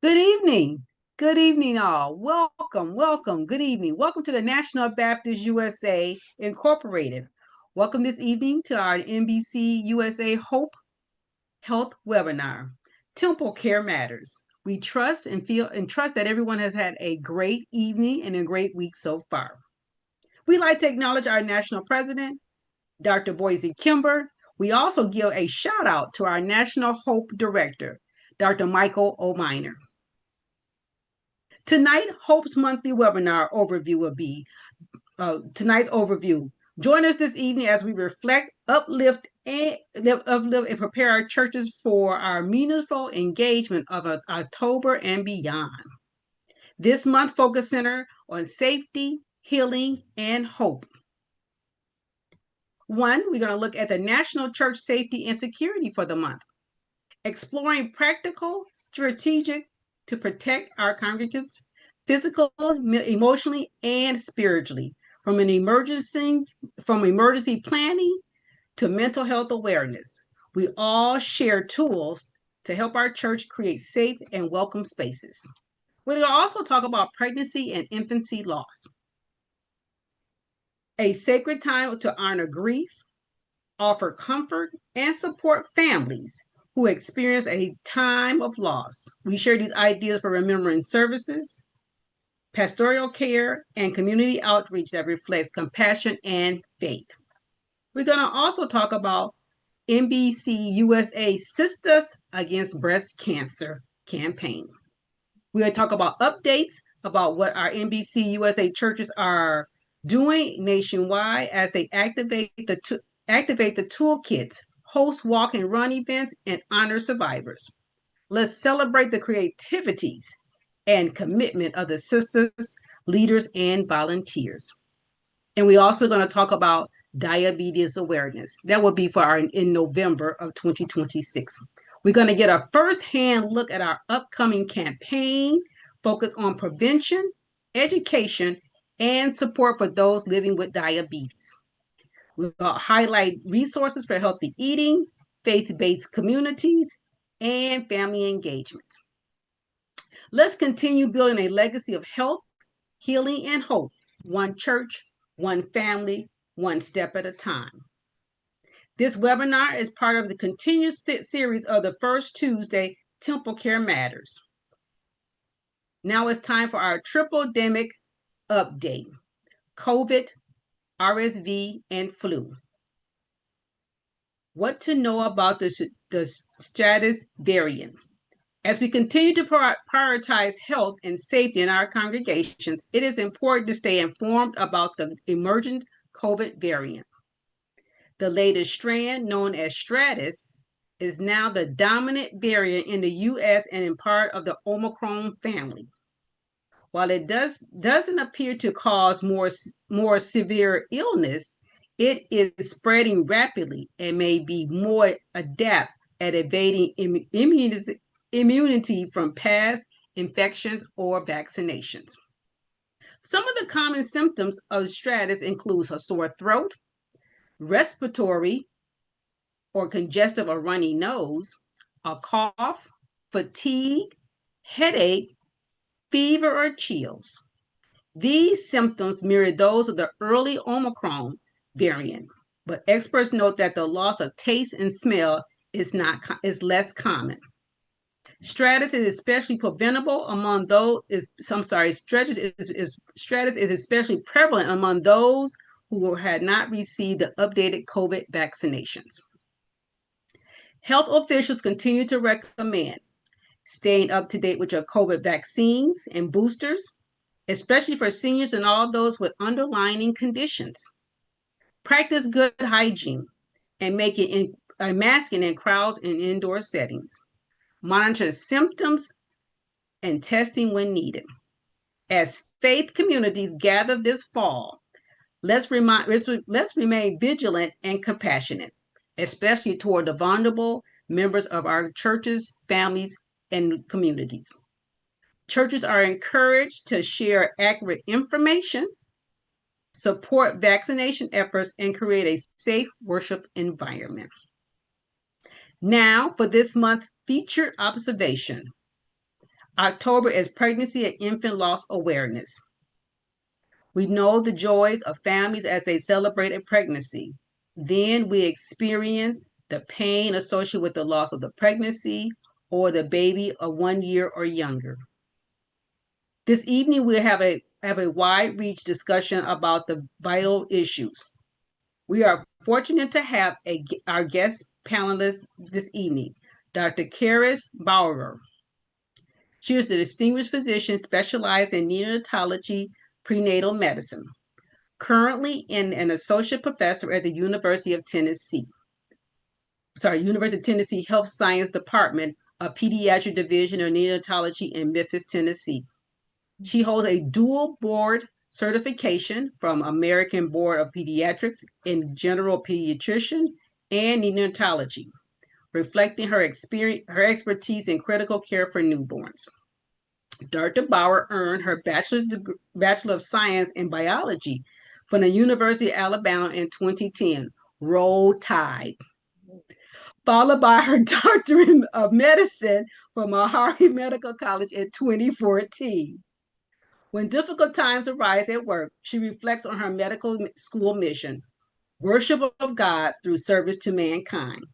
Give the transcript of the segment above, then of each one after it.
Good evening. Good evening, all. Welcome. Good evening. Welcome to the National Baptist USA Incorporated. Welcome this evening to our NBC USA Hope Health webinar. Temple Care Matters. We trust that everyone has had a great evening and a great week so far. We'd like to acknowledge our national president, Dr. Boise Kimber. We also give a shout out to our National Hope Director, Dr. Michael O'Miner. Tonight, Hope's monthly webinar overview will be tonight's overview. Join us this evening as we reflect, uplift, and prepare our churches for our meaningful engagement of October and beyond. This month focus center on safety, healing, and hope. One, we're going to look at the National Church Safety and Security for the month, exploring practical, strategic to protect our congregants physically, emotionally, and spiritually from emergency planning to mental health awareness. We all share tools to help our church create safe and welcome spaces. We'll also talk about pregnancy and infancy loss, a sacred time to honor grief, offer comfort, and support families who experience a time of loss. We share these ideas for remembrance services, pastoral care, and community outreach that reflects compassion and faith. We're going to also talk about NBC USA Sisters Against Breast Cancer campaign. We're going to talk about updates about what our NBC USA churches are doing nationwide as they activate the toolkits, host walk and run events, and honor survivors. Let's celebrate the creativities and commitment of the sisters, leaders, and volunteers. And we're also going to talk about diabetes awareness. That will be for in November of 2026. We're going to get a first-hand look at our upcoming campaign focused on prevention, education, and support for those living with diabetes. We'll highlight resources for healthy eating, faith-based communities, and family engagement. Let's continue building a legacy of health, healing, and hope, one church, one family, one step at a time. This webinar is part of the continuous series of the first Tuesday TempleCare Matters. Now it's time for our triple-demic update: COVID, RSV, and flu. What to know about the Stratus variant. As we continue to prioritize health and safety in our congregations, it is important to stay informed about the emergent COVID variant. The latest strand, known as Stratus, is now the dominant variant in the U.S. and in part of the Omicron family. While it doesn't appear to cause more severe illness, it is spreading rapidly and may be more adept at evading immunity from past infections or vaccinations. Some of the common symptoms of Stratus include a sore throat, respiratory or congestive or runny nose, a cough, fatigue, headache, fever, or chills. These symptoms mirror those of the early Omicron variant, but experts note that the loss of taste and smell is less common. Stratus is especially preventable among those. Stratus is especially prevalent among those who had not received the updated COVID vaccinations. Health officials continue to recommend staying up to date with your COVID vaccines and boosters, especially for seniors and all those with underlying conditions. Practice good hygiene and masking in crowds and indoor settings. Monitor symptoms and testing when needed. As faith communities gather this fall, let's remain vigilant and compassionate, especially toward the vulnerable members of our churches, families, and communities. Churches are encouraged to share accurate information, support vaccination efforts, and create a safe worship environment. Now, for this month's featured observation. October is Pregnancy and Infant Loss Awareness. We know the joys of families as they celebrate a pregnancy. Then we experience the pain associated with the loss of the pregnancy or the baby of 1 year or younger. This evening, we'll have a wide reach discussion about the vital issues. We are fortunate to have our guest panelist this evening, Dr. Karis Bauer. She is the distinguished physician specialized in neonatology prenatal medicine, currently an associate professor at the University of Tennessee Health Science Department, a pediatric division of neonatology in Memphis, Tennessee. She holds a dual board certification from American Board of Pediatrics in general pediatrician and neonatology, reflecting her expertise in critical care for newborns. Dr. Bauer earned her Bachelor of Science in Biology from the University of Alabama in 2010. Roll Tide. Followed by her Doctorate of Medicine from Meharry Medical College in 2014. When difficult times arise at work, she reflects on her medical school mission, worship of God through service to mankind,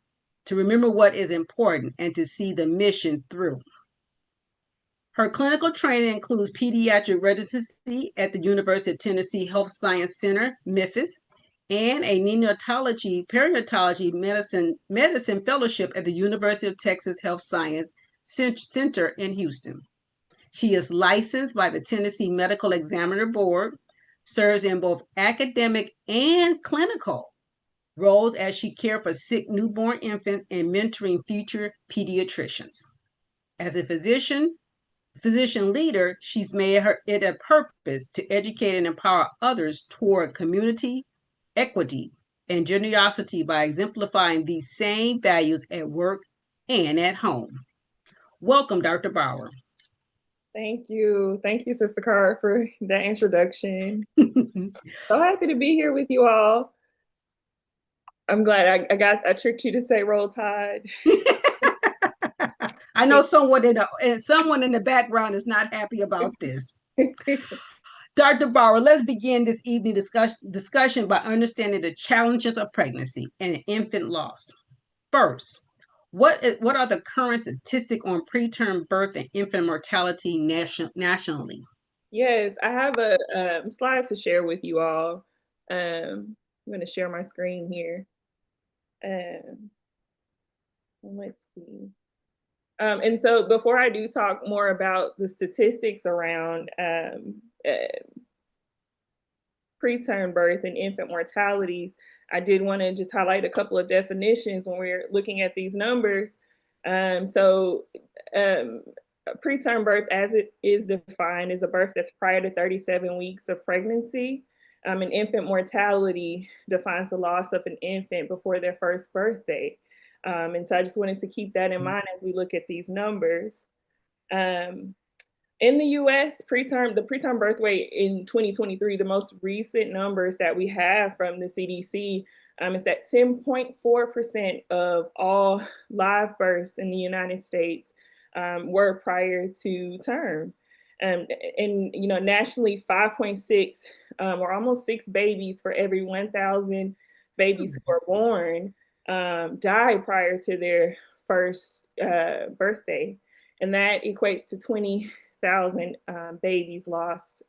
to remember what is important and to see the mission through. Her clinical training includes pediatric residency at the University of Tennessee Health Science Center, Memphis, and a neonatology, perinatology medicine fellowship at the University of Texas Health Science Center in Houston. She is licensed by the Tennessee Medical Examiner Board, serves in both academic and clinical roles as she cares for sick newborn infants and mentoring future pediatricians. As a physician leader, she's made it a purpose to educate and empower others toward community, equity, and generosity by exemplifying these same values at work and at home. Welcome, Dr. Bauer. Thank you. Thank you, Sister Carr, for that introduction. So happy to be here with you all. I'm glad I tricked you to say Roll Tide. I know someone in the background is not happy about this. Dr. Bauer, let's begin this evening discussion by understanding the challenges of pregnancy and infant loss. First, what are the current statistics on preterm birth and infant mortality nationally? Yes, I have a slide to share with you all. I'm going to share my screen here. Let's see. And so before I do talk more about the statistics around preterm birth and infant mortalities, I did want to just highlight a couple of definitions when we're looking at these numbers. Preterm birth, as it is defined, is a birth that's prior to 37 weeks of pregnancy. And infant mortality defines the loss of an infant before their first birthday. And so I just wanted to keep that in mind as we look at these numbers. In the US, the preterm birth rate in 2023, the most recent numbers that we have from the CDC is that 10.4% of all live births in the United States were prior to term. And nationally, 5.6 or almost 6 babies for every 1,000 babies who are born die prior to their first birthday. And that equates to 20,000 babies lost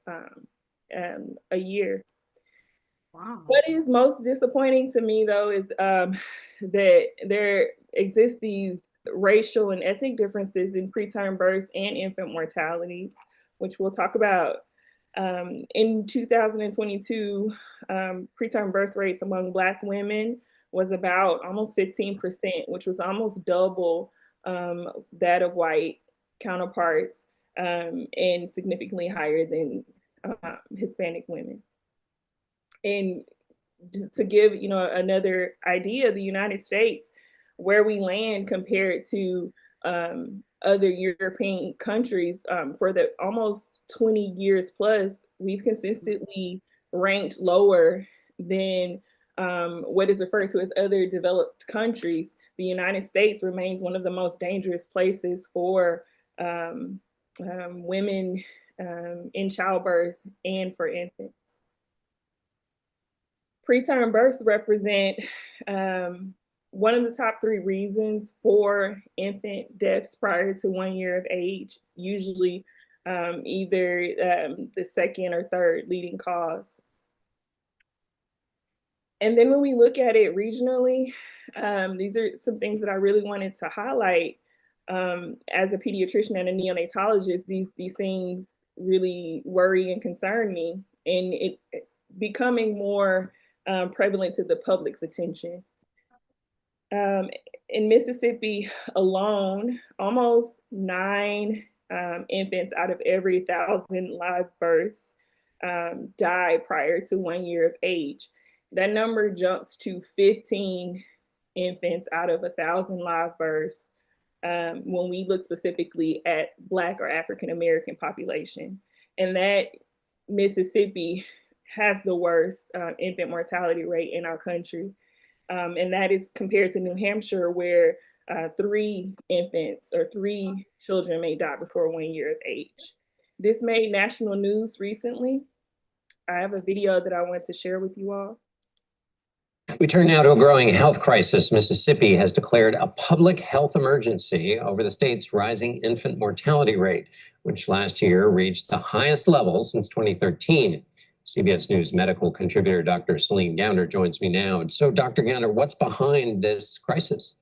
a year. Wow. What is most disappointing to me, though, is that there exist these racial and ethnic differences in preterm births and infant mortalities, which we'll talk about. In 2022, preterm birth rates among Black women was about almost 15%, which was almost double that of white counterparts and significantly higher than Hispanic women. And to give another idea, the United States, where we land compared to other European countries, for the almost 20 years plus, we've consistently ranked lower than what is referred to as other developed countries. The United States remains one of the most dangerous places for women in childbirth, and for infants. Preterm births represent one of the top 3 reasons for infant deaths prior to 1 year of age, usually either the second or third leading cause. And then when we look at it regionally, these are some things that I really wanted to highlight. As a pediatrician and a neonatologist, these things really worry and concern me, and it's becoming more prevalent to the public's attention. In Mississippi alone, almost 9 infants out of every 1,000 live births die prior to 1 year of age. That number jumps to 15 infants out of 1,000 live births when we look specifically at Black or African American population. And that Mississippi has the worst infant mortality rate in our country. And that is compared to New Hampshire, where 3 infants or 3 children may die before 1 year of age. This made national news recently. I have a video that I want to share with you all. We turn now to a growing health crisis. Mississippi has declared a public health emergency over the state's rising infant mortality rate, which last year reached the highest level since 2013. CBS News medical contributor Dr. Celine Gounder joins me now. And so, Dr. Gounder, what's behind this crisis?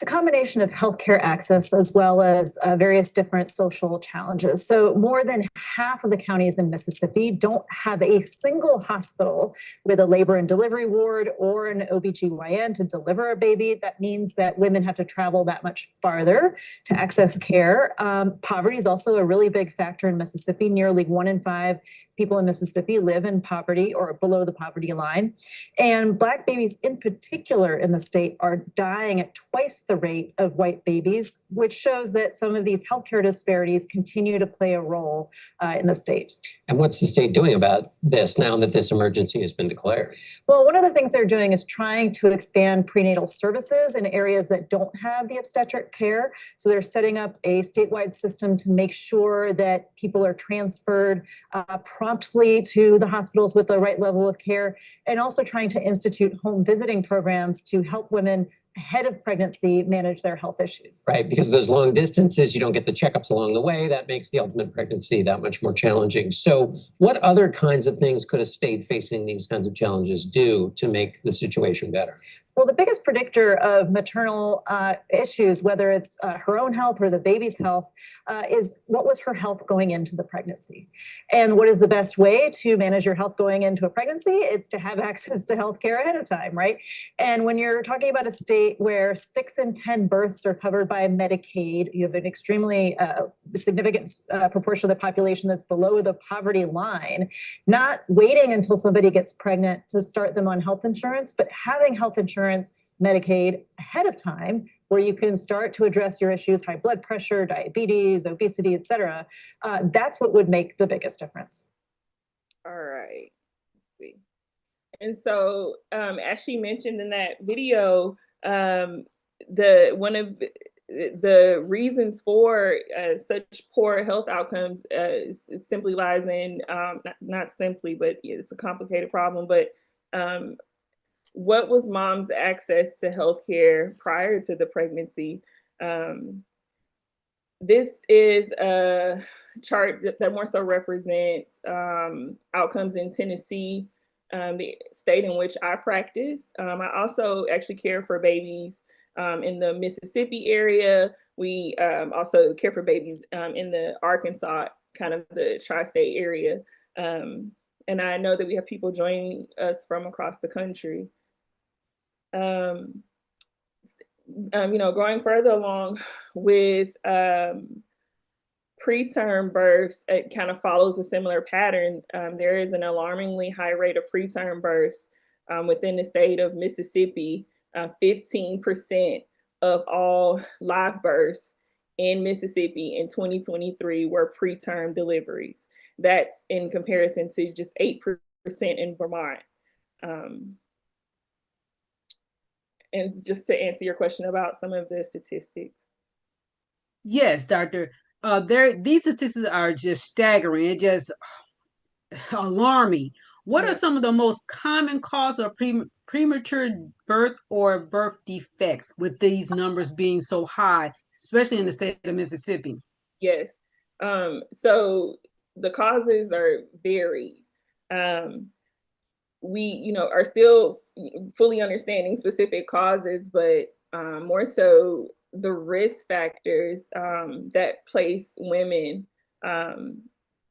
It's a combination of healthcare access as well as various different social challenges. So more than half of the counties in Mississippi don't have a single hospital with a labor and delivery ward or an OBGYN to deliver a baby. That means that women have to travel that much farther to access care. Poverty is also a really big factor in Mississippi. Nearly 1 in 5 people in Mississippi live in poverty or below the poverty line. And Black babies in particular in the state are dying at twice the rate of white babies, which shows that some of these healthcare disparities continue to play a role in the state. And what's the state doing about this now that this emergency has been declared? Well, one of the things they're doing is trying to expand prenatal services in areas that don't have the obstetric care. So they're setting up a statewide system to make sure that people are transferred promptly to the hospitals with the right level of care, and also trying to institute home visiting programs to help women ahead of pregnancy manage their health issues. Right, because of those long distances, you don't get the checkups along the way. That makes the ultimate pregnancy that much more challenging. So what other kinds of things could a state facing these kinds of challenges do to make the situation better? Well, the biggest predictor of maternal issues, whether it's her own health or the baby's health, is what was her health going into the pregnancy. And what is the best way to manage your health going into a pregnancy? It's to have access to health care ahead of time, right? And when you're talking about a state where 6 in 10 births are covered by Medicaid, you have an extremely significant proportion of the population that's below the poverty line, not waiting until somebody gets pregnant to start them on health insurance, but having health insurance, Medicaid ahead of time, where you can start to address your issues, high blood pressure, diabetes, obesity, et cetera. That's what would make the biggest difference. All right. Let's see. And so, as she mentioned in that video, one of the reasons for such poor health outcomes simply lies in, not simply, but it's a complicated problem, but what was mom's access to healthcare prior to the pregnancy? This is a chart that more so represents outcomes in Tennessee, the state in which I practice. I also actually care for babies in the Mississippi area. We also care for babies in the Arkansas, kind of the tri-state area. And I know that we have people joining us from across the country. Going further along with preterm births, it kind of follows a similar pattern. There is an alarmingly high rate of preterm births within the state of Mississippi. 15% of all live births in Mississippi in 2023 were preterm deliveries. That's in comparison to just 8% in Vermont. And just to answer your question about some of the statistics. Yes, Doctor. these statistics are just staggering. It just alarming. What are Yeah. some of the most common causes of premature birth or birth defects with these numbers being so high, especially in the state of Mississippi? Yes. So the causes are varied. We, are still fully understanding specific causes, but more so the risk factors that place women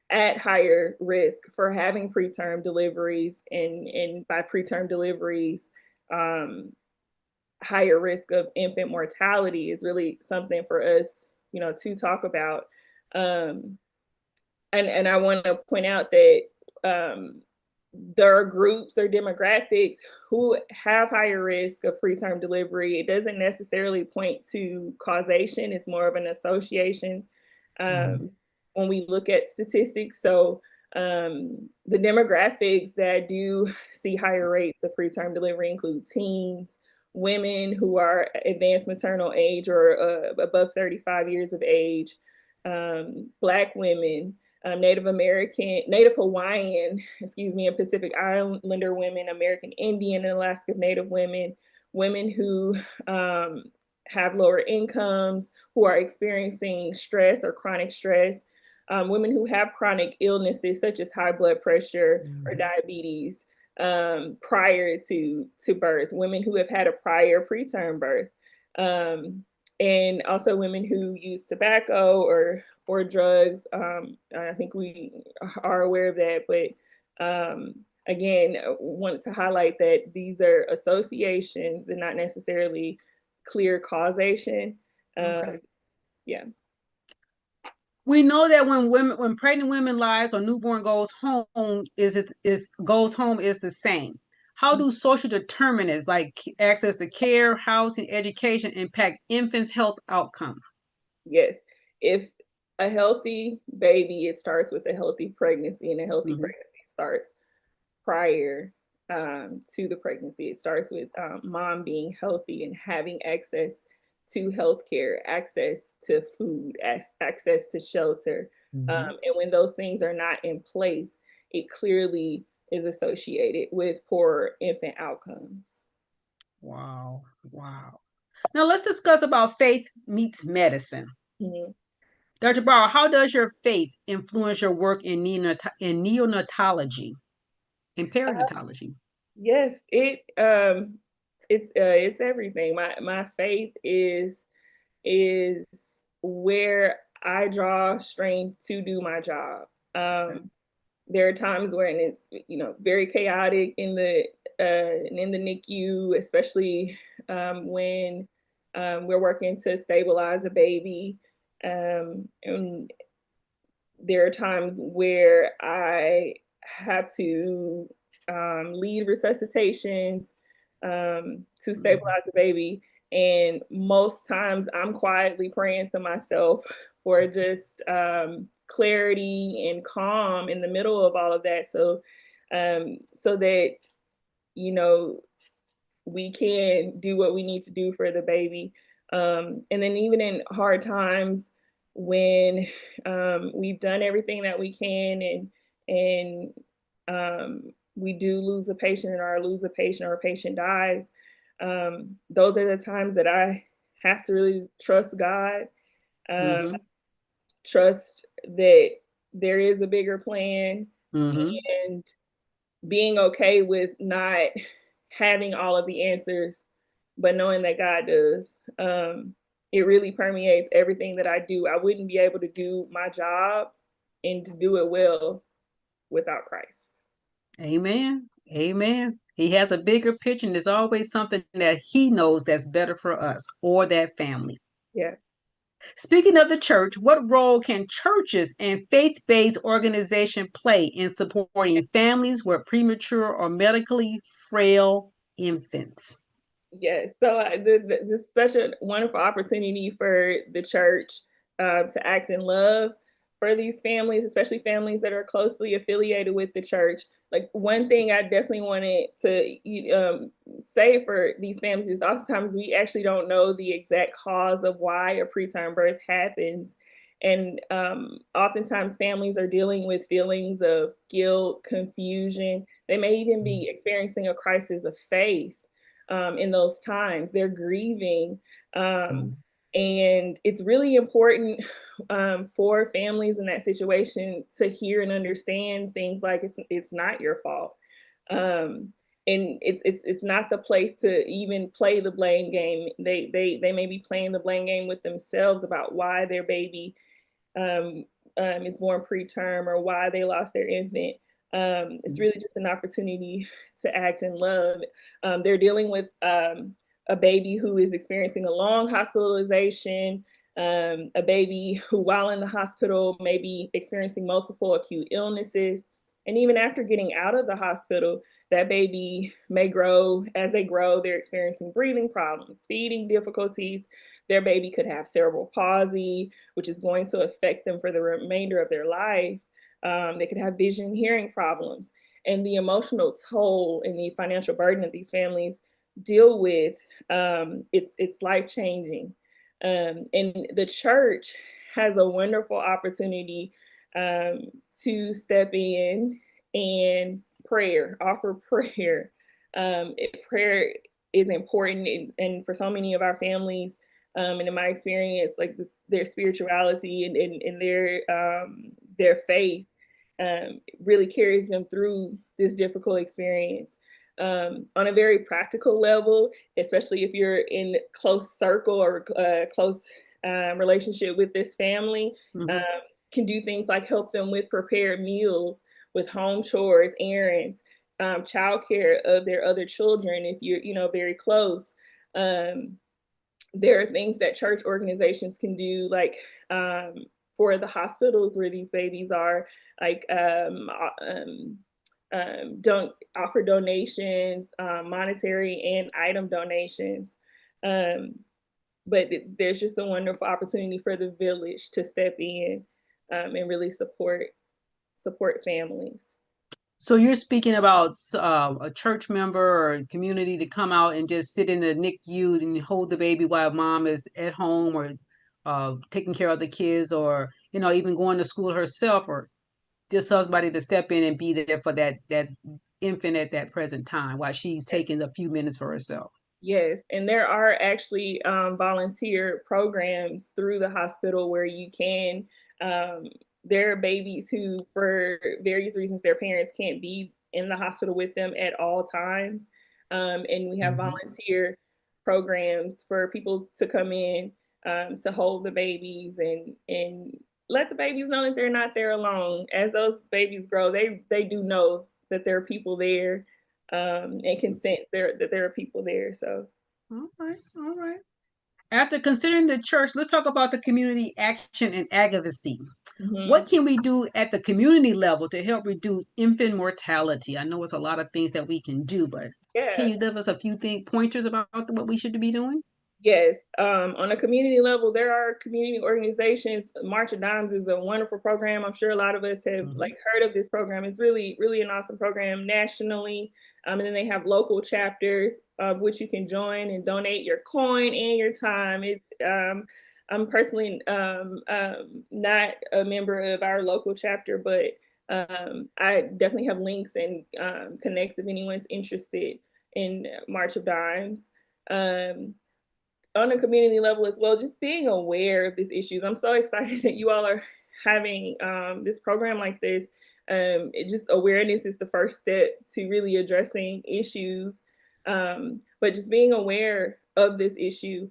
at higher risk for having preterm deliveries, and by preterm deliveries, higher risk of infant mortality is really something for us, to talk about. Um, and I want to point out that there are groups or demographics who have higher risk of preterm delivery. It doesn't necessarily point to causation, it's more of an association when we look at statistics. So the demographics that do see higher rates of preterm delivery include teens, women who are advanced maternal age or above 35 years of age, Black women, Native American, Native Hawaiian, and Pacific Islander women, American Indian and Alaska Native women, women who have lower incomes, who are experiencing stress or chronic stress, women who have chronic illnesses such as high blood pressure or diabetes prior to birth, women who have had a prior preterm birth, and also women who use tobacco or drugs. I think we are aware of that, but again, wanted to highlight that these are associations and not necessarily clear causation. Okay. Yeah. We know that when pregnant women lives or newborn goes home goes home is the same. How do social determinants like access to care, housing, education impact infants' health outcome? Yes. If a healthy baby, it starts with a healthy pregnancy, and a healthy pregnancy starts prior to the pregnancy. It starts with mom being healthy and having access to healthcare, access to food, access to shelter. And when those things are not in place, it clearly is associated with poor infant outcomes. Wow. Wow. Now let's discuss about faith meets medicine. Mhm. Dr. Barrow, how does your faith influence your work in neonatology and perinatology? Yes, it's everything. My faith is where I draw strength to do my job. Okay. There are times when it's very chaotic in the NICU, especially when we're working to stabilize a baby, and there are times where I have to lead resuscitations to stabilize the baby. And most times I'm quietly praying to myself for just clarity and calm in the middle of all of that. So that, you know, we can do what we need to do for the baby. And then even in hard times when we've done everything that we can, and we do lose a patient or lose a patient or a patient dies, those are the times that I have to really trust God, Mm-hmm. trust that there is a bigger plan, Mm-hmm. and being okay with not having all of the answers, but knowing that God does. It really permeates everything that I do. I wouldn't be able to do my job and to do it well without Christ. Amen. Amen. He has a bigger picture, and there's always something that he knows that's better for us or that family. Yeah. Speaking of the church, what role can churches and faith-based organizations play in supporting families with premature or medically frail infants? Yes. So this is such a wonderful opportunity for the church to act in love for these families, especially families that are closely affiliated with the church. Like, one thing I definitely wanted to say for these families is oftentimes we actually don't know the exact cause of why a preterm birth happens. And oftentimes families are dealing with feelings of guilt, confusion. They may even be experiencing a crisis of faith in those times. They're grieving. And it's really important for families in that situation to hear and understand things like it's not your fault. And it's not the place to even play the blame game. They may be playing the blame game with themselves about why their baby is born preterm or why they lost their infant. It's really just an opportunity to act in love. They're dealing with a baby who is experiencing a long hospitalization, a baby who, while in the hospital, may be experiencing multiple acute illnesses. And even after getting out of the hospital, that baby may grow. As they grow, they're experiencing breathing problems, feeding difficulties. Their baby could have cerebral palsy, which is going to affect them for the remainder of their life. They could have vision and hearing problems. And the emotional toll and the financial burden that these families deal with, it's life-changing. And the church has a wonderful opportunity to step in and offer prayer. Prayer is important, and for so many of our families, and in my experience, like their spirituality and their faith really carries them through this difficult experience. On a very practical level, especially if you're in close circle or close relationship with this family, can do things like help them with prepared meals, with home chores, errands, childcare of their other children if you're very close. There are things that church organizations can do, like for the hospitals where these babies are, like don't offer donations, monetary and item donations. But there's just a wonderful opportunity for the village to step in and really support families. So you're speaking about a church member or a community to come out and just sit in the NICU and hold the baby while mom is at home, or taking care of the kids, or even going to school herself, or just somebody to step in and be there for that infant at that present time while she's taking a few minutes for herself. Yes, and there are actually volunteer programs through the hospital where you can. There are babies who, for various reasons, their parents can't be in the hospital with them at all times, and we have volunteer programs for people to come in to hold the babies and let the babies know that they're not there alone. As those babies grow, they do know that there are people there. And can sense that there are people there. So, all right. After considering the church, let's talk about the community action and advocacy. What can we do at the community level to help reduce infant mortality? I know it's a lot of things that we can do, but can you give us a few pointers about what we should be doing? Yes, on a community level, there are community organizations. March of Dimes is a wonderful program. I'm sure a lot of us have heard of this program. It's really, really an awesome program nationally. And then they have local chapters of which you can join and donate your coin and your time. It's I'm personally not a member of our local chapter, but I definitely have links and connects if anyone's interested in March of Dimes. On a community level as well, just being aware of these issues. I'm so excited that you all are having this program like this. Just awareness is the first step to really addressing issues. But just being aware of this issue,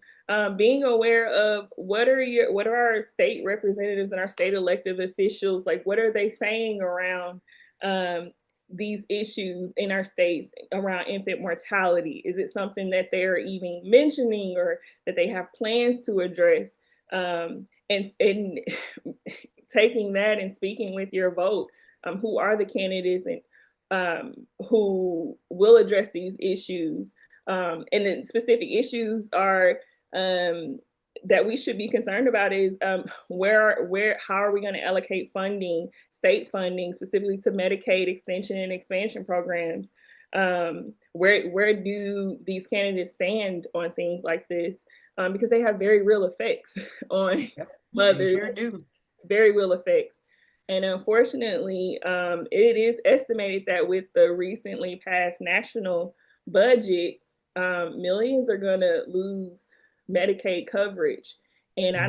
being aware of what are our state representatives and our state elected officials, like what are they saying around these issues in our states around infant mortality? Is it something that they're even mentioning or that they have plans to address? And taking that and speaking with your vote, who are the candidates and who will address these issues? And the specific issues are that we should be concerned about is how are we going to allocate funding, state funding, specifically to Medicaid extension and expansion programs? Where do these candidates stand on things like this? Because they have very real effects on mothers. They sure do. very real effects. And unfortunately, it is estimated that with the recently passed national budget, millions are going to lose Medicaid coverage. And I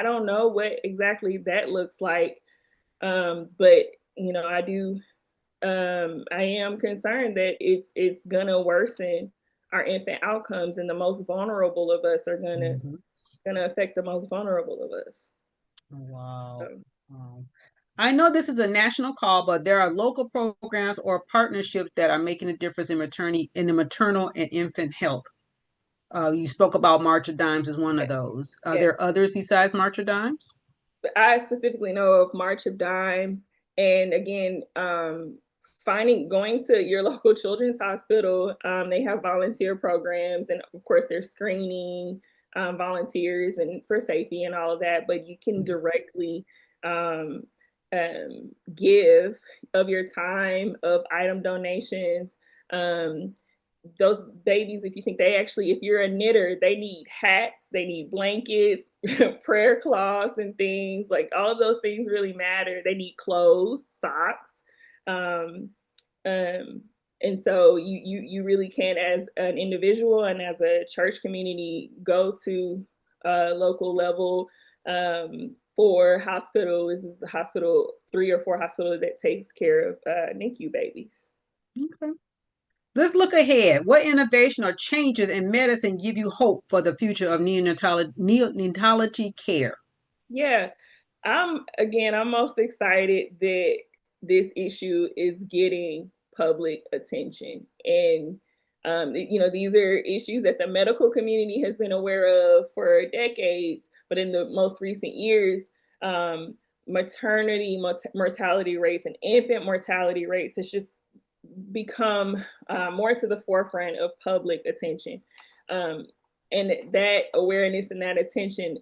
don't know what exactly that looks like. But you know, I am concerned that it's gonna worsen our infant outcomes, and the most vulnerable of us are gonna affect the most vulnerable of us. Wow. So, Wow. I know this is a national call, but there are local programs or partnerships that are making a difference in the maternal and infant health. You spoke about March of Dimes as one of those. Are there others besides March of Dimes? I specifically know of March of Dimes, and again, going to your local children's hospital. They have volunteer programs, and of course, there's screening volunteers and for safety and all of that. But you can directly give of your time, of item donations. Those babies, if you think if you're a knitter, they need hats, they need blankets, prayer cloths, and things like all of those things really matter. They need clothes, socks. And so you really can, as an individual and as a church community, go to a local level for hospital. This is a hospital, 3 or 4 hospitals that takes care of NICU babies. Okay. Let's look ahead. What innovation or changes in medicine give you hope for the future of neonatology care? Yeah, I'm most excited that this issue is getting public attention. And you know, these are issues that the medical community has been aware of for decades, but in the most recent years, maternity mortality rates and infant mortality rates has just become more to the forefront of public attention. And that awareness and that attention,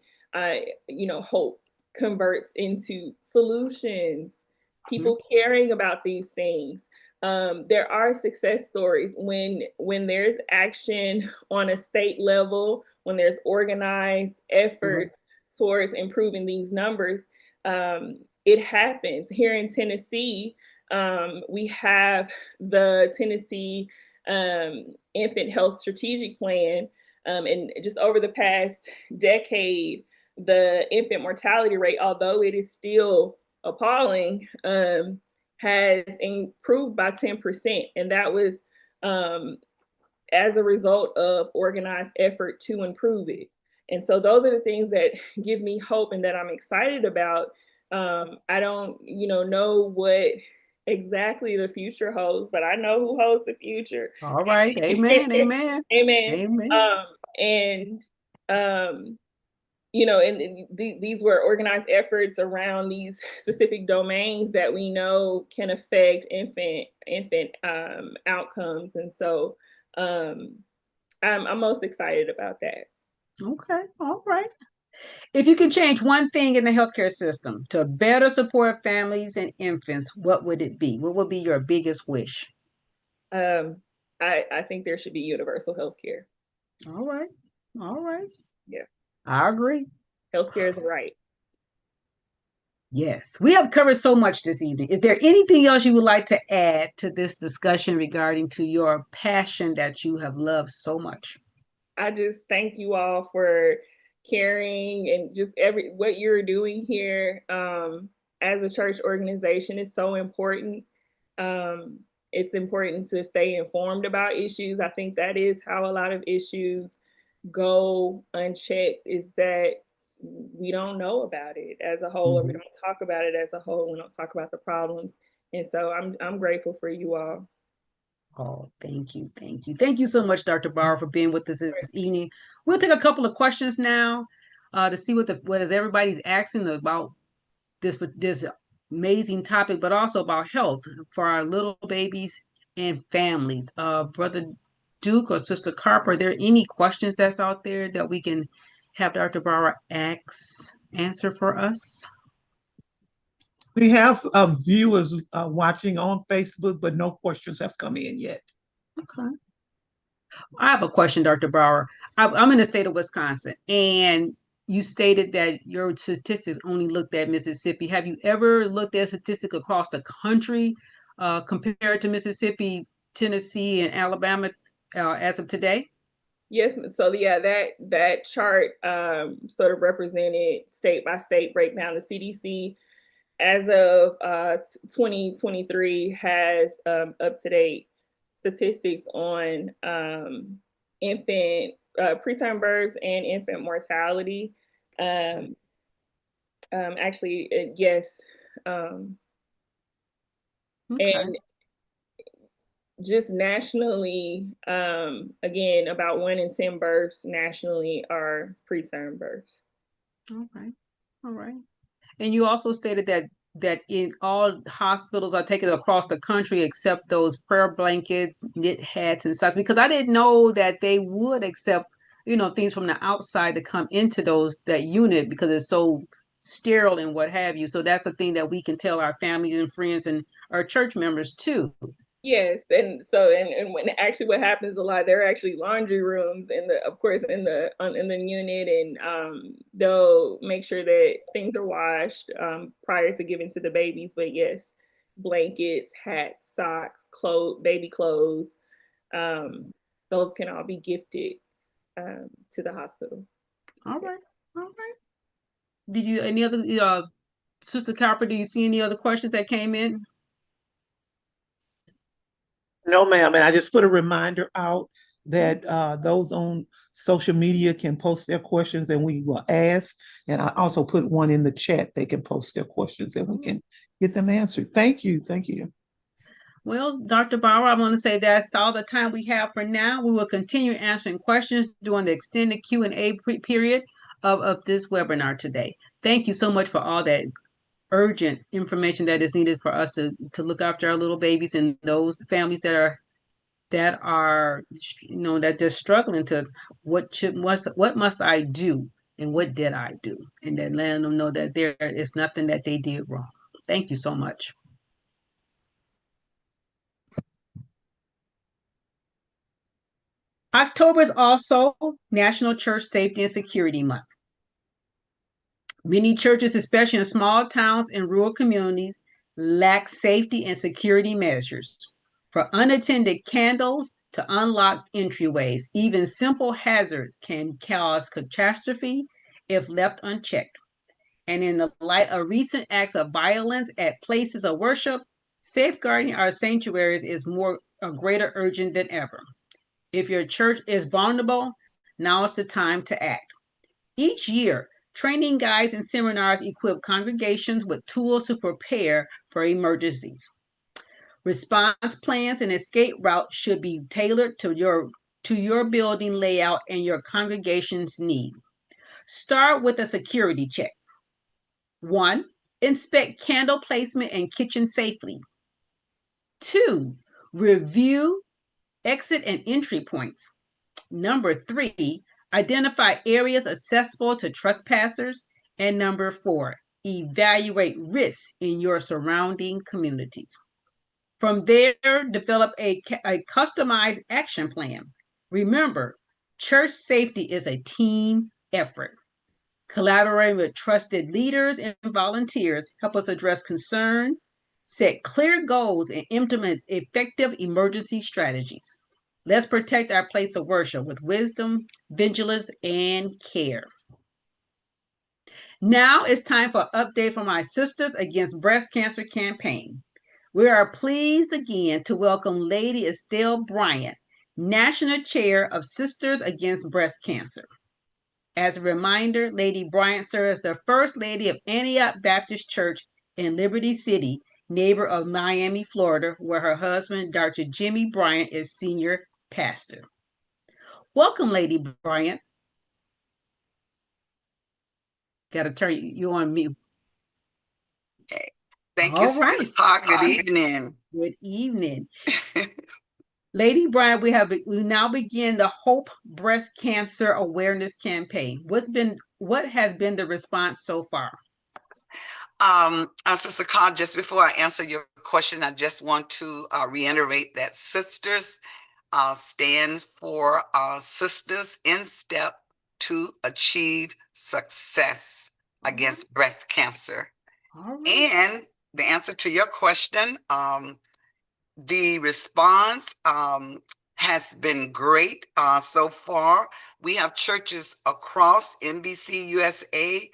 you know, hope converts into solutions, people caring about these things. There are success stories when there's action on a state level, when there's organized efforts towards improving these numbers. It happens here in Tennessee. We have the Tennessee Infant Health Strategic Plan, and just over the past decade, the infant mortality rate, although it is still appalling, has improved by 10%, and that was as a result of organized effort to improve it. And so those are the things that give me hope and that I'm excited about. I don't, know what exactly the future holds, but I know who holds the future. All right. Amen. Amen. Amen. Amen. And these were organized efforts around these specific domains that we know can affect infant outcomes, and so I'm most excited about that. Okay. All right. If you could change one thing in the healthcare system to better support families and infants, what would it be? What would be your biggest wish? I think there should be universal health care. All right. All right. Yeah. I agree. Healthcare is a right. Yes. We have covered so much this evening. Is there anything else you would like to add to this discussion regarding to your passion that you have loved so much? I just thank you all for caring and just what you're doing here as a church organization is so important. It's important to stay informed about issues. I think that is how a lot of issues go unchecked, is that we don't know about it as a whole, or we don't talk about it as a whole. We don't talk about the problems. And so I'm grateful for you all. Oh, thank you. Thank you. Thank you so much, Dr. Barr, for being with us this evening. We'll take a couple of questions now to see what is everybody's asking about this amazing topic, but also about health for our little babies and families. Brother Duke or Sister Carper, are there any questions that's out there that we can have Dr. Barr answer for us? We have viewers watching on Facebook, but no questions have come in yet. Okay. I have a question, Dr. Brower. I'm in the state of Wisconsin, and you stated that your statistics only looked at Mississippi. Have you ever looked at statistics across the country compared to Mississippi, Tennessee, and Alabama as of today? Yes, so yeah, that chart sort of represented state by state breakdown. The CDC, as of 2023, has up-to-date statistics on infant preterm births and infant mortality. Actually, yes. Okay. And just nationally, again, about 1 in 10 births nationally are preterm births. All right. All right. And you also stated that in all hospitals are taken across the country except those prayer blankets, knit hats, and such, because I didn't know that they would accept, things from the outside to come into that unit because it's so sterile and what have you. So that's a thing that we can tell our families and friends and our church members too. Yes, and so and when actually what happens a lot, there are actually laundry rooms of course in the unit, and they'll make sure that things are washed prior to giving to the babies. But yes, blankets, hats, socks, baby clothes, those can all be gifted to the hospital. All right, all right. Did you any other Sister Copper? Do you see any other questions that came in? No, ma'am. And I just put a reminder out that those on social media can post their questions and we will ask. And I also put one in the chat. They can post their questions and we can get them answered. Thank you. Thank you. Well, Dr. Bauer, I want to say that's all the time we have for now. We will continue answering questions during the extended Q&A period of this webinar today. Thank you so much for all that urgent information that is needed for us to look after our little babies and those families that are that they're struggling to what must I do and what did I do, and then letting them know that there is nothing that they did wrong. Thank you so much. October is also National Church Safety and Security Month. Many churches, especially in small towns and rural communities, lack safety and security measures. For unattended candles to unlocked entryways, even simple hazards can cause catastrophe if left unchecked. And in the light of recent acts of violence at places of worship, safeguarding our sanctuaries is a greater urgent than ever. If your church is vulnerable, now is the time to act. Each year, training guides and seminars equip congregations with tools to prepare for emergencies. Response plans and escape routes should be tailored to your building layout and your congregation's need. Start with a security check. 1. Inspect candle placement and kitchen safely. 2. Review exit and entry points. Number 3, identify areas accessible to trespassers. And number 4, evaluate risks in your surrounding communities. From there, develop a customized action plan. Remember, church safety is a team effort. Collaborating with trusted leaders and volunteers help us address concerns, set clear goals, and implement effective emergency strategies. Let's protect our place of worship with wisdom, vigilance, and care. Now it's time for an update from our Sisters Against Breast Cancer campaign. We are pleased again to welcome Lady Estelle Bryant, National Chair of Sisters Against Breast Cancer. As a reminder, Lady Bryant serves as the First Lady of Antioch Baptist Church in Liberty City, neighbor of Miami, Florida, where her husband, Dr. Jimmy Bryant, is senior pastor. Welcome, Lady Bryant. Got to turn you on mute. Okay. Thank you, Sister Talk. Good evening. Good evening. Lady Bryant, we now begin the H.O.P.E Breast Cancer Awareness Campaign. What has been the response so far? Sister Con, just before I answer your question, I just want to reiterate that Sisters stands for Sisters in Step to achieve success against breast cancer. All right. And the answer to your question, the response has been great so far. We have churches across NBC USA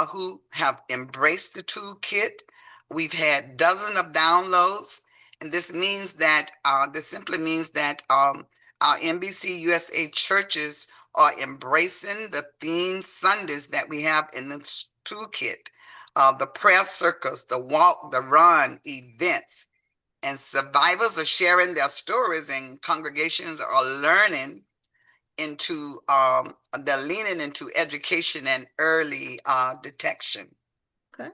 who have embraced the toolkit. We've had dozens of downloads, and this simply means that our NBC USA churches are embracing the theme Sundays that we have in the toolkit. The prayer circles, the walk, the run events, and survivors are sharing their stories, and congregations are learning they're leaning into education and early detection. Okay.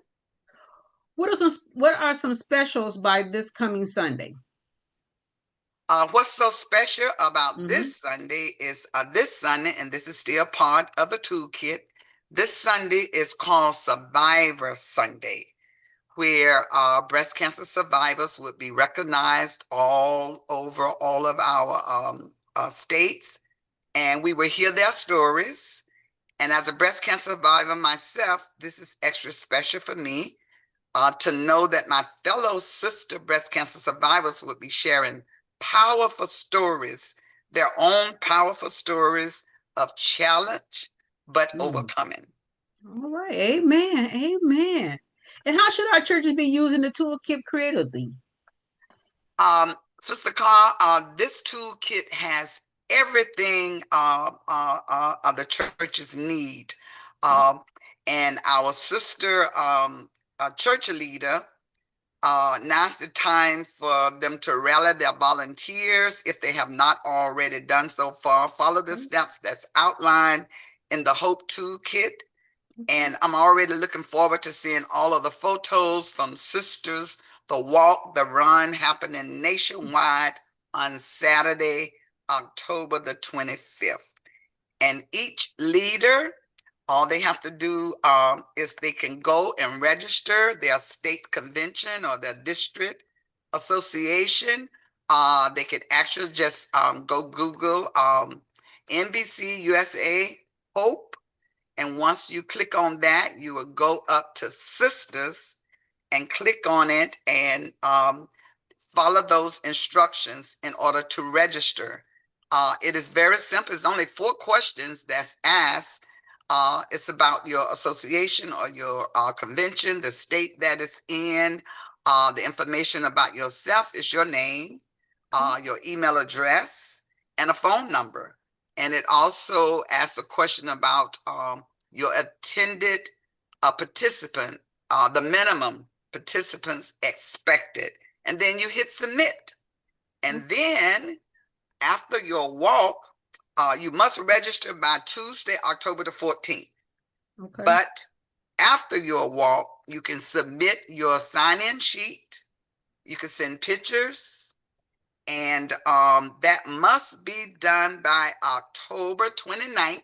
What are some specials by this coming Sunday? What's so special about this Sunday is this Sunday, and this is still part of the toolkit. This Sunday is called Survivor Sunday, where breast cancer survivors would be recognized all over all of our states, and we will hear their stories. And as a breast cancer survivor myself, this is extra special for me to know that my fellow sister breast cancer survivors would be sharing powerful stories, their own powerful stories of challenge, but overcoming. All right. Amen. Amen. And how should our churches be using the toolkit creatively? Sister Carr, this toolkit has everything the churches need. And our sister church leader, now's the time for them to rally their volunteers if they have not already done so far. Follow the steps that's outlined in the H.O.P.E toolkit. And I'm already looking forward to seeing all of the photos from sisters, the walk, the run happening nationwide on Saturday, October the 25th. And each leader, all they have to do is they can go and register their state convention or their district association. They could actually just go Google NBC USA H.O.P.E. And once you click on that, you will go up to Sisters and click on it and follow those instructions in order to register. It is very simple. It's only 4 questions that's asked. It's about your association or your convention, the state that it's in. The information about yourself is your name, your email address, and a phone number. And it also asks a question about your attended participant, the minimum participants expected. And then you hit submit. And then after your walk, you must register by Tuesday, October the 14th. Okay. But after your walk, you can submit your sign-in sheet. You can send pictures. And that must be done by October 29th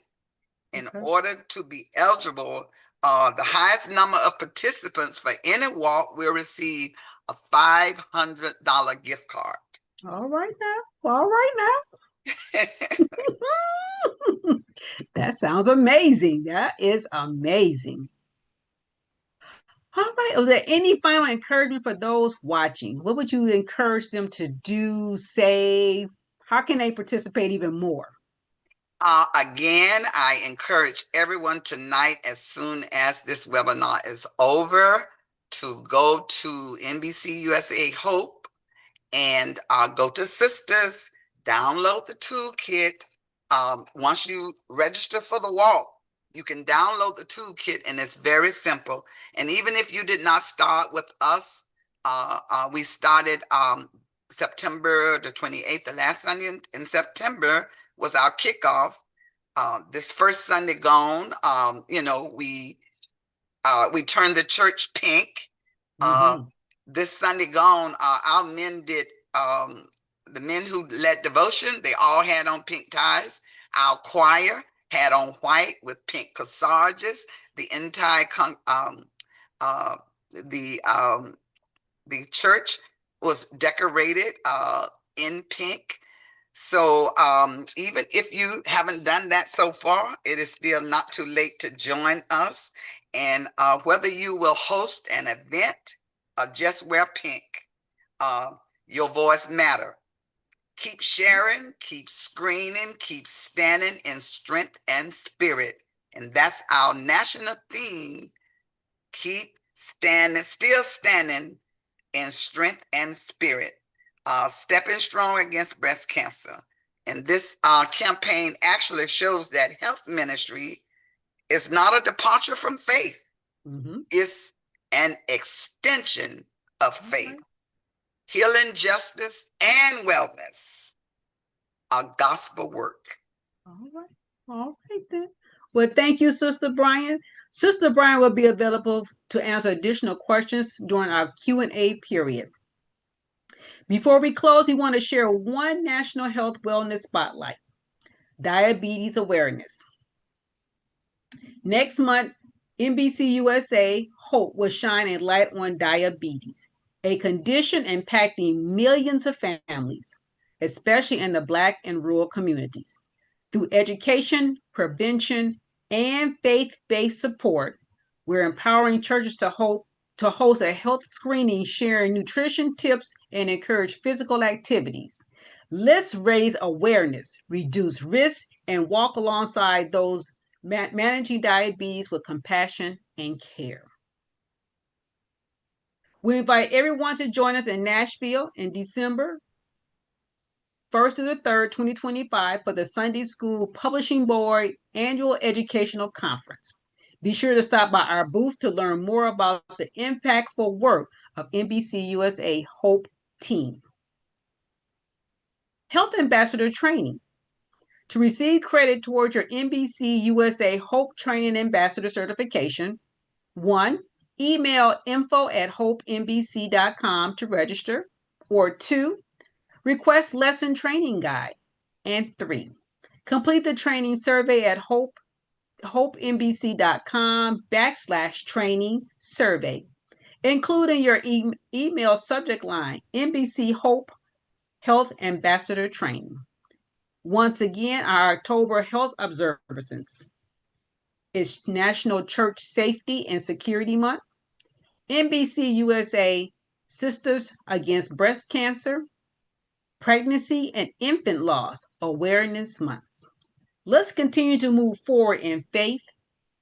in order to be eligible. The highest number of participants for any walk will receive a $500 gift card. All right now. All right now. That sounds amazing. That is amazing. All right. Was there any final encouragement for those watching? What would you encourage them to do, say? How can they participate even more? Again, I encourage everyone tonight, as soon as this webinar is over, to go to NBC USA H.O.P.E and go to Sisters, download the toolkit. Once you register for the walk, you can download the toolkit, and it's very simple. And even if you did not start with us, we started September the 28th, the last Sunday in September was our kickoff. This first Sunday gone, we turned the church pink. This Sunday gone, our men did, the men who led devotion, they all had on pink ties. Our choir had on white with pink corsages. The entire the church was decorated in pink. So even if you haven't done that so far, it is still not too late to join us. And whether you will host an event or just wear pink, uh, your voice matter. Keep sharing, keep screening, keep standing in strength and spirit. And that's our national theme. Keep standing, still standing in strength and spirit. Stepping strong against breast cancer. And this campaign actually shows that health ministry is not a departure from faith. It's an extension of faith. Healing, justice, and wellness are gospel work. All right then. Well, thank you, Sister Brian. Sister Brian will be available to answer additional questions during our Q&A period. Before we close, we want to share one national health wellness spotlight: diabetes awareness. Next month, NBC USA Hope will shine a light on diabetes, a condition impacting millions of families, especially in the Black and rural communities. Through education, prevention, and faith-based support, we're empowering churches to host a health screening, sharing nutrition tips, and encourage physical activities. Let's raise awareness, reduce risk, and walk alongside those managing diabetes with compassion and care. We invite everyone to join us in Nashville in December 1st to the 3rd, 2025 for the Sunday School Publishing Board Annual Educational Conference. Be sure to stop by our booth to learn more about the impactful work of NBC USA Hope team. Health Ambassador Training. To receive credit towards your NBC USA Hope Training Ambassador certification, 1. Email info@hopenbc.com to register, or 2. Request lesson training guide, and 3. Complete the training survey at hopenbc.com/training survey, including your email subject line, NBC Hope Health Ambassador Training. Once again, our October health observances is National Church Safety and Security Month, NBC USA Sisters Against Breast Cancer, Pregnancy and Infant Loss Awareness Month. Let's continue to move forward in faith,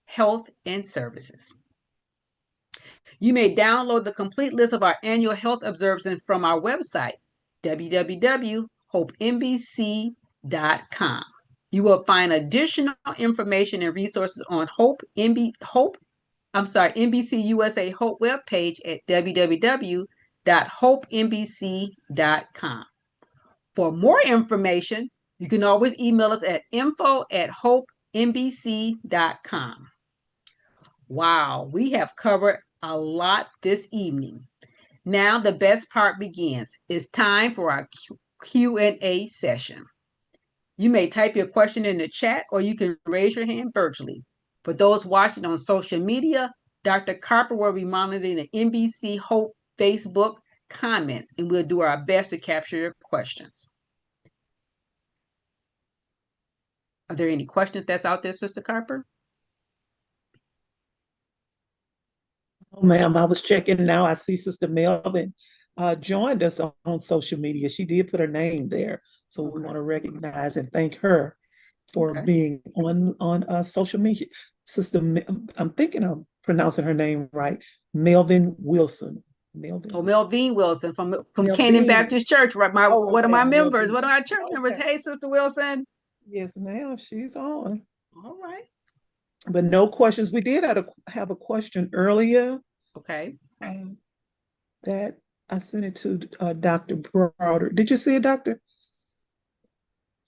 health, and services. You may download the complete list of our annual health observances from our website, www.hopenbc.com. You will find additional information and resources on NBC USA Hope webpage at www.hopenbc.com. For more information, you can always email us at info@hopenbc.com. Wow, we have covered a lot this evening. Now the best part begins. It's time for our Q&A session. You may type your question in the chat or you can raise your hand virtually. For those watching on social media, Dr. Carper will be monitoring the NBC Hope Facebook comments, and we'll do our best to capture your questions. Are there any questions that's out there, Sister Carper? Oh, ma'am, I was checking now. I see Sister Melvin joined us on social media. She did put her name there. So we want to recognize and thank her for being on social media. Sister, I'm thinking I'm pronouncing her name right, Melvin Wilson. Melvin Wilson from Canaan Baptist Church, right? One of my members, one of our church members. Hey, Sister Wilson. Yes, ma'am, she's on. All right. But no questions. We did have a question earlier. Okay. That I sent it to Dr. Browder. Did you see it, Doctor?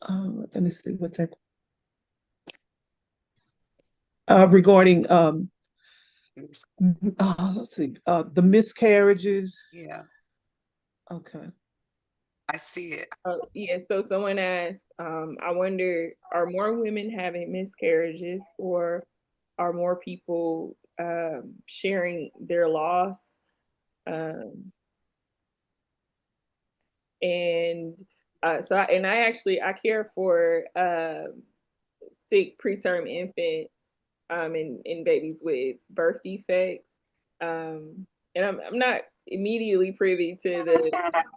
Let me see what that regarding let's see, the miscarriages. Yeah. Okay. I see it. Yeah, so someone asked, I wonder, are more women having miscarriages, or are more people sharing their loss? And I care for sick preterm infants and babies with birth defects. And I'm not immediately privy to the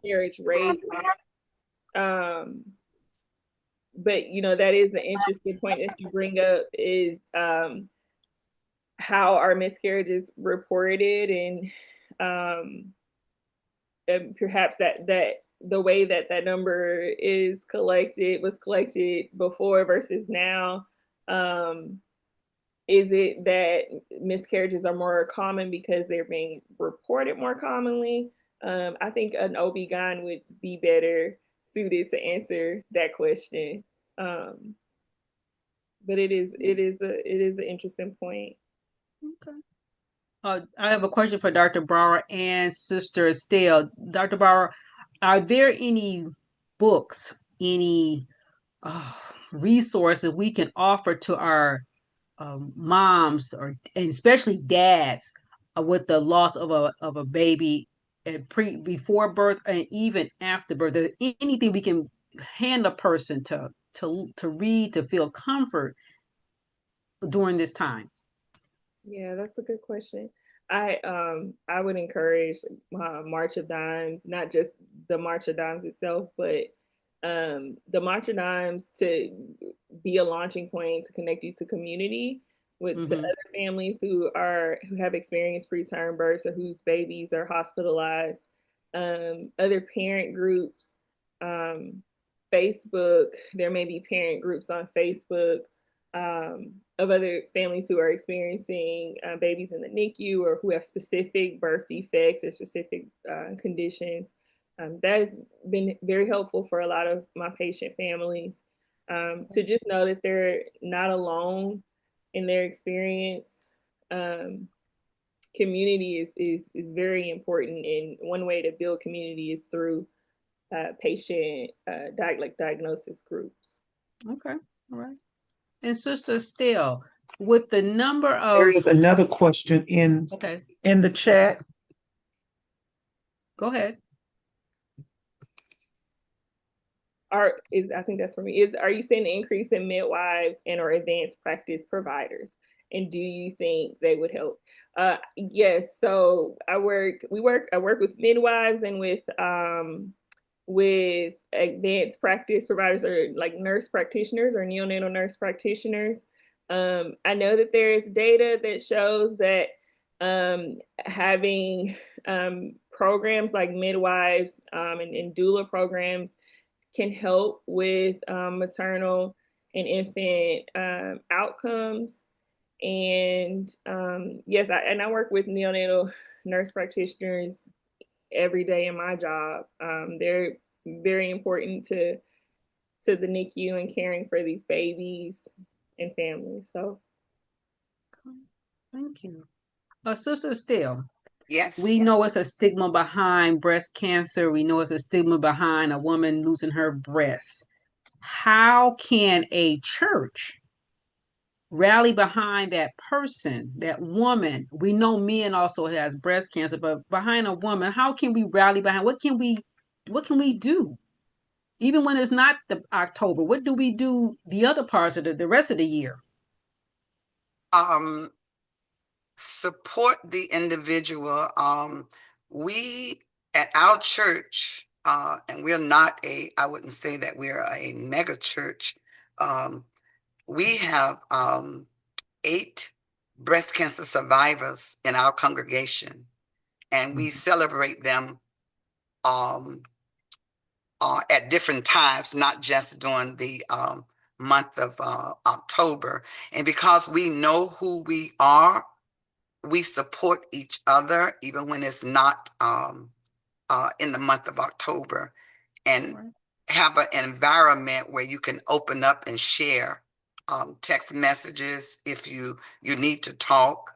miscarriage rate. But you know, that is an interesting point that you bring up, is how are miscarriages reported, and perhaps that the way that number was collected before versus now. Is it that miscarriages are more common because they're being reported more commonly? I think an OB-GYN would be better suited to answer that question. But it is an interesting point. Okay. I have a question for Dr. Brower and Sister Estelle. Dr. Brower, are there any books, any resources we can offer to our moms, and especially dads, with the loss of a baby before birth and even after birth? Is there anything we can hand a person to read, to feel comfort during this time? Yeah, that's a good question. I would encourage March of Dimes, not just the March of Dimes itself, but the March of Dimes to be a launching point to connect you to community, to other families who have experienced preterm births or whose babies are hospitalized, other parent groups, Facebook. There may be parent groups on Facebook of other families who are experiencing babies in the NICU or who have specific birth defects or specific conditions. That has been very helpful for a lot of my patient families, to just know that they're not alone in their experience. Community is very important, and one way to build community is through patient diagnosis groups. Okay, all right. And Sister Estelle, with the number of There is another question in the chat. Go ahead. I think that's for me. Are you seeing an increase in midwives and or advanced practice providers? And do you think they would help? Yes. So I work with midwives and with advanced practice providers, or like nurse practitioners or neonatal nurse practitioners. I know that there is data that shows that having programs like midwives and doula programs can help with maternal and infant outcomes. And yes, I work with neonatal nurse practitioners every day in my job. They're very important to the NICU and caring for these babies and families. So, thank you. Sister Estelle. Yes. We know it's a stigma behind breast cancer. We know it's a stigma behind a woman losing her breast. How can a church rally behind that person, that woman? We know men also has breast cancer, but behind a woman, how can we rally behind? What can we do? Even when it's not the October, what do we do the other parts of the rest of the year? Support the individual. We at our church, and we're not I wouldn't say that we're a mega church. We have 8 breast cancer survivors in our congregation, and we celebrate them at different times, not just during the month of October. And because we know who we are, we support each other, even when it's not in the month of October, and have an environment where you can open up and share text messages if you need to talk.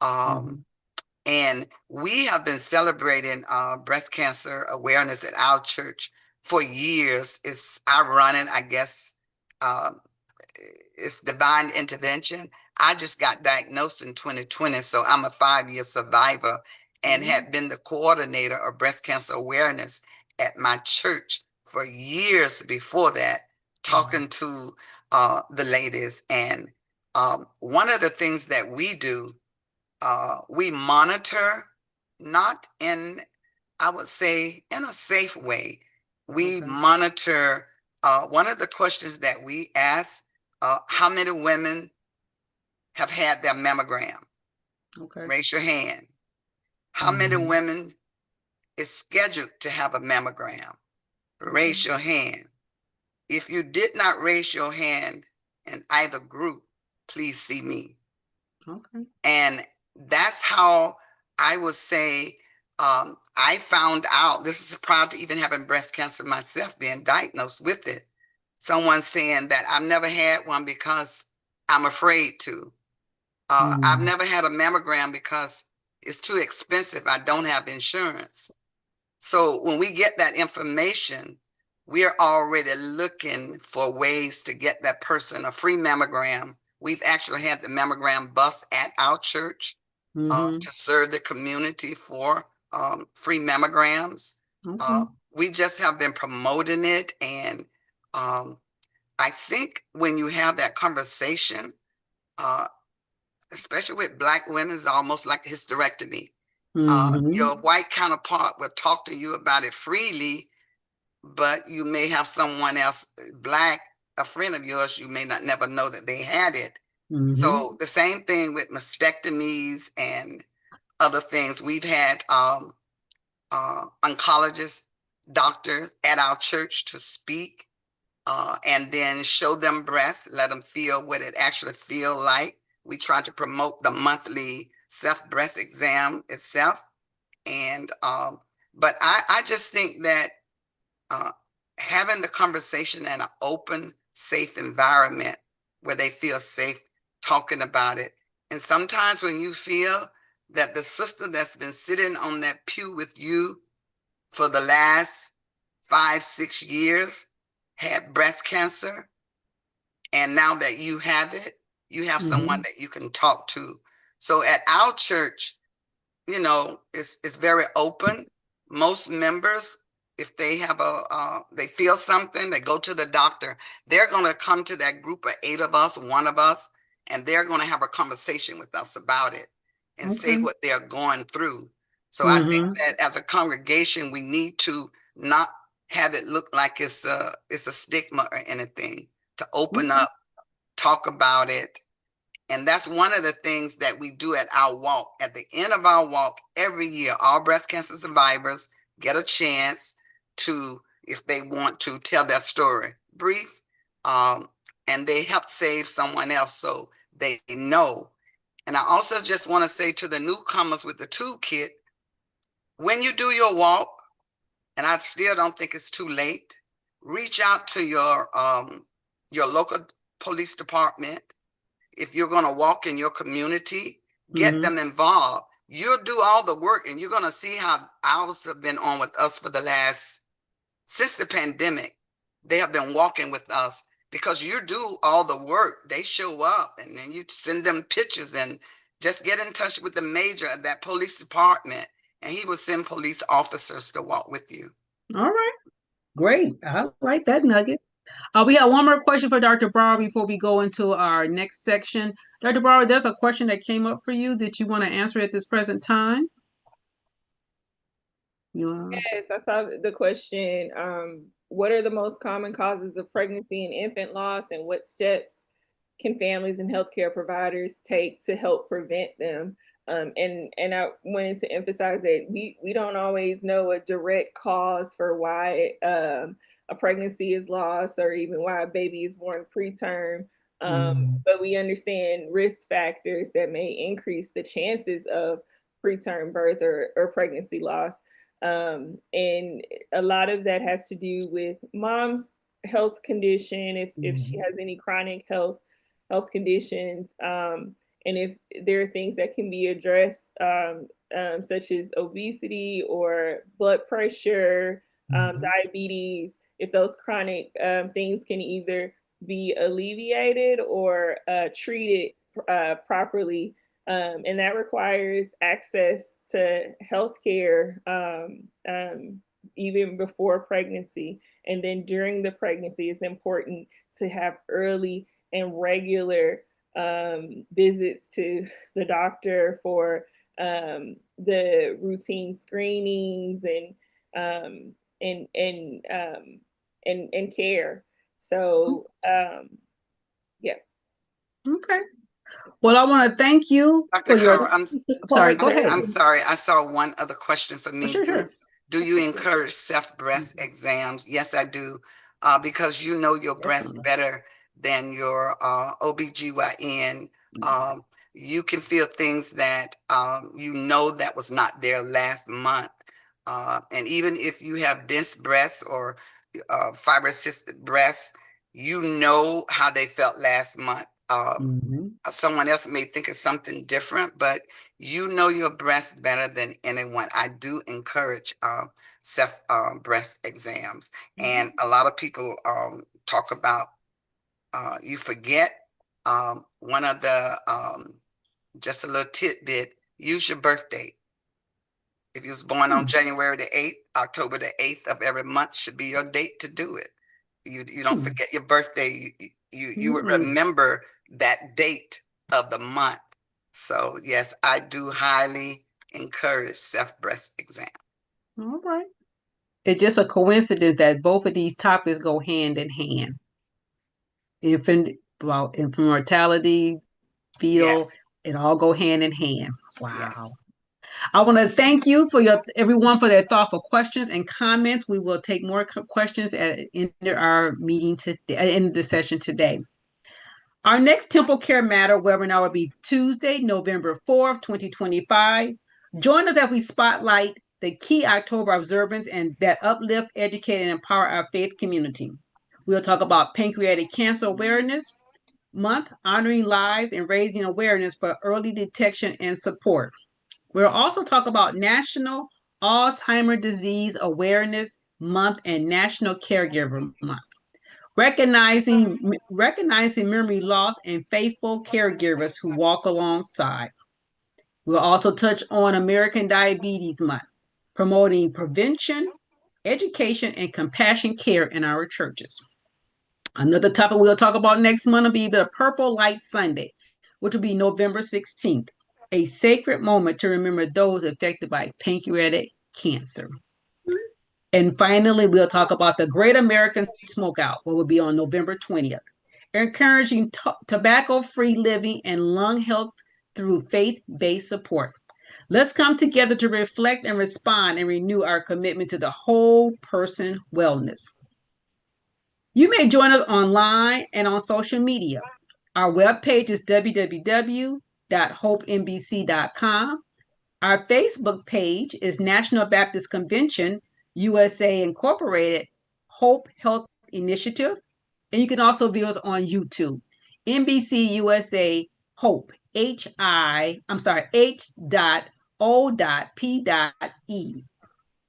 And we have been celebrating breast cancer awareness at our church for years. It's ironic, I guess. It's divine intervention. I just got diagnosed in 2020, so I'm a 5-year survivor and had been the coordinator of breast cancer awareness at my church for years before that, talking to the ladies. And one of the things that we do, we monitor, not in, I would say, in a safe way. We monitor. One of the questions that we ask, how many women have had their mammogram? Okay. Raise your hand. How many women is scheduled to have a mammogram? Raise your hand. If you did not raise your hand in either group, please see me. Okay. And that's how I would say I found out. This is proud to even having breast cancer myself, being diagnosed with it. Someone saying that I've never had one because I'm afraid to. I've never had a mammogram because it's too expensive. I don't have insurance. So when we get that information, we are already looking for ways to get that person a free mammogram. We've actually had the mammogram bus at our church to serve the community for free mammograms. We just have been promoting it. And I think when you have that conversation, especially with Black women, it's almost like a hysterectomy. Your white counterpart will talk to you about it freely, but you may have someone else, Black, a friend of yours, you may not never know that they had it. So the same thing with mastectomies and other things. We've had oncologists, doctors at our church to speak and then show them breasts, let them feel what it actually feel like. We try to promote the monthly self-breast exam itself. And but I just think that having the conversation in an open, safe environment where they feel safe talking about it. And sometimes when you feel that the sister that's been sitting on that pew with you for the last 5-6 years had breast cancer, and now that you have it, you have someone that you can talk to. So at our church, you know, it's very open. Most members, if they have they feel something, they go to the doctor. They're going to come to that group of 8 of us, 1 of us, and they're going to have a conversation with us about it and say what they're going through. So I think that as a congregation, we need to not have it look like it's a stigma or anything. To open up, talk about it. And that's one of the things that we do at our walk. At the end of our walk, every year, all breast cancer survivors get a chance to, if they want to, tell their story, brief, and they help save someone else so they know. And I also just want to say to the newcomers with the toolkit, when you do your walk, and I still don't think it's too late, reach out to your local police department. If you're going to walk in your community, get them involved. You'll do all the work, and you're going to see how ours have been on with us for the last, since the pandemic. They have been walking with us because you do all the work. They show up, and then you send them pictures, and just get in touch with the major of that police department, and he will send police officers to walk with you. All right. Great. I like that nugget. We have one more question for Dr. Brower before we go into our next section. Dr. Brower, there's a question that came up for you that you want to answer at this present time. Yes, I saw the question. What are the most common causes of pregnancy and infant loss, and what steps can families and healthcare providers take to help prevent them? And I wanted to emphasize that we don't always know a direct cause for why a pregnancy is lost, or even why a baby is born preterm. But we understand risk factors that may increase the chances of preterm birth or pregnancy loss. And a lot of that has to do with mom's health condition, if she has any chronic health conditions, and if there are things that can be addressed, such as obesity or blood pressure, diabetes. If those chronic things can either be alleviated or treated properly, and that requires access to healthcare even before pregnancy. And then during the pregnancy, it's important to have early and regular visits to the doctor for the routine screenings and care. So yeah. Okay. Well, I want to thank you Dr. for your. Carl, Sorry, go ahead. I'm sorry. I saw one other question for me. Sure. Do you encourage self-breast exams? Yes, I do. Because you know your breast Definitely. better than your OBGYN. You can feel things that you know that was not there last month. And even if you have dense breasts or fibrocystic breasts, you know how they felt last month. Someone else may think it's something different, but you know your breast better than anyone. I do encourage self breast exams. And a lot of people talk about, you forget one of the, just a little tidbit, use your birth date. If you was born on January the 8th, October the 8th of every month should be your date to do it. You don't forget your birthday. You would remember that date of the month. So yes, I do highly encourage self-breast exam. All right. It's just a coincidence that both of these topics go hand in hand. Infant mortality, fetal, Yes. it all go hand in hand. Wow. Yes. I want to thank you for everyone for their thoughtful questions and comments. We will take more questions at end of our meeting today, at the end of the session today. Our next TempleCare Matter webinar will be Tuesday, November 4th, 2025. Join us as we spotlight the key October observance and that uplift, educate, and empower our faith community. We'll talk about Pancreatic Cancer Awareness Month, honoring lives and raising awareness for early detection and support. We'll also talk about National Alzheimer's Disease Awareness Month and National Caregiver Month. Recognizing memory loss and faithful caregivers who walk alongside. We'll also touch on American Diabetes Month, promoting prevention, education, and compassion care in our churches. Another topic we'll talk about next month will be the Purple Light Sunday, which will be November 16th, a sacred moment to remember those affected by pancreatic cancer. And finally, we'll talk about the Great American Smokeout, what will be on November 20th, encouraging tobacco-free living and lung health through faith-based support. Let's come together to reflect and respond and renew our commitment to the whole person wellness. You may join us online and on social media. Our webpage is www.hopembc.com. Our Facebook page is National Baptist Convention USA Incorporated Hope Health Initiative. And you can also view us on YouTube. NBC USA Hope, H.O.P.E.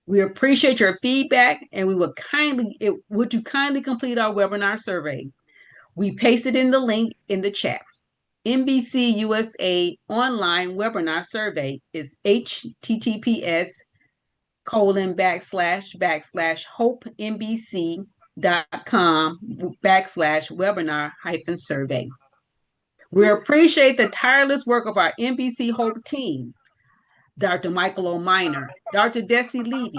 We appreciate your feedback and would you kindly complete our webinar survey? We pasted in the link in the chat. NBC USA online webinar survey is https://hopembc.com/webinar-survey. We appreciate the tireless work of our NBC Hope team, Dr. Michael O'Miner, Dr. Desi Levy,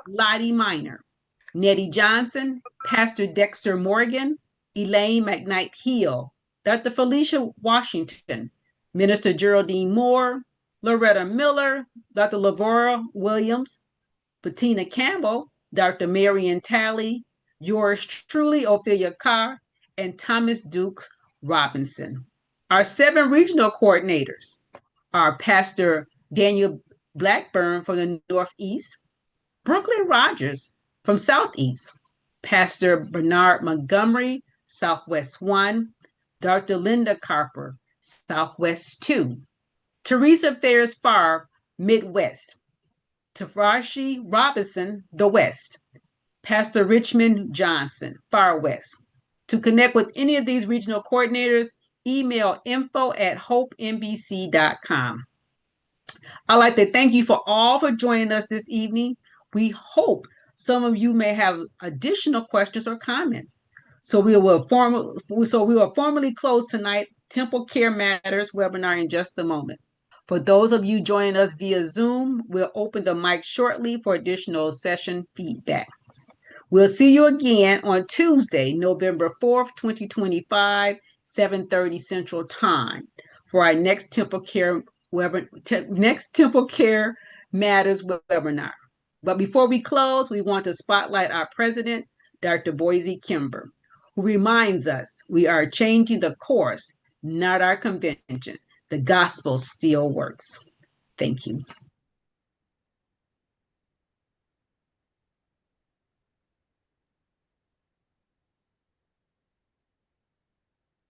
Lottie Miner, Nettie Johnson, Pastor Dexter Morgan, Elaine McKnight Hill, Dr. Felicia Washington, Minister Geraldine Moore, Loretta Miller, Dr. Lavora Williams, Bettina Campbell, Dr. Marion Talley, yours truly, Ophelia Carr, and Thomas Dukes Robinson. Our 7 regional coordinators are Pastor Daniel Blackburn from the Northeast, Brooklyn Rogers from Southeast, Pastor Bernard Montgomery, Southwest 1, Dr. Linda Carper, Southwest 2, Teresa Ferris Farr, Midwest, Tafarashi Robinson, the West, Pastor Richmond Johnson, Far West. To connect with any of these regional coordinators, email info@hopembc.com. I'd like to thank you all for joining us this evening. We hope Some of you may have additional questions or comments. So we will formally close tonight TempleCare Matters webinar in just a moment. For those of you joining us via Zoom, we'll open the mic shortly for additional session feedback. We'll see you again on Tuesday, November 4th, 2025, 7:30 Central Time for our next TempleCare Matters webinar. But before we close, we want to spotlight our president, Dr. Boise Kimber, who reminds us we are changing the course, not our convention. The gospel still works. Thank you.